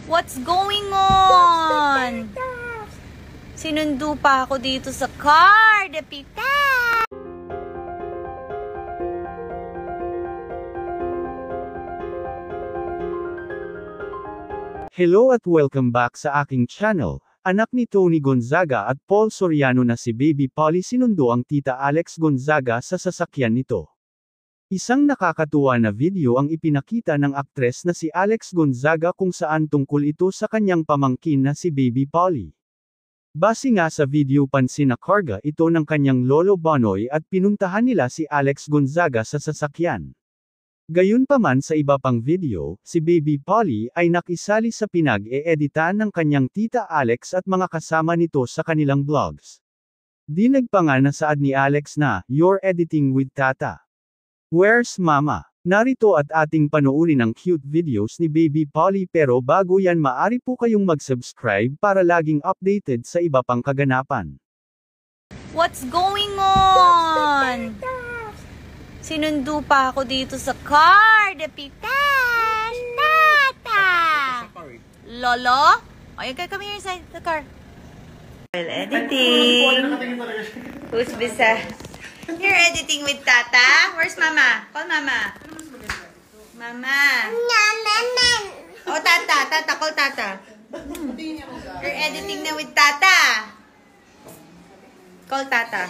What's going on? Sinundo pa ako dito sa car. Dapita! Hello at welcome back sa aking channel. Anak ni Tony Gonzaga at Paul Soriano na si Baby Polly sinundo ang tita Alex Gonzaga sa sasakyan nito. Isang nakakatuwa na video ang ipinakita ng aktres na si Alex Gonzaga kung saan tungkol ito sa kanyang pamangkin na si Baby Polly. Base nga sa video pansin na karga ito ng kanyang lolo Bonoy at pinuntahan nila si Alex Gonzaga sa sasakyan. Gayunpaman sa iba pang video, si Baby Polly ay nakisali sa pinag-e-editan ng kanyang tita Alex at mga kasama nito sa kanilang vlogs. Dinag pa nga na saad ni Alex na, "You're editing with tata. Where's mama?" Narito at ating panoorin ang cute videos ni Baby Polly pero bago yan maari po kayong mag-subscribe para laging updated sa iba pang kaganapan. What's going on? Sinundo pa ako dito sa car. Dapita! Tata! Lolo? Okay, come here inside the car. Well, editing. Who's bisa? You're editing with Tata? Where's Mama? Call Mama. Mama. Oh, Tata. Tata, call Tata. You're editing na with Tata. Call Tata.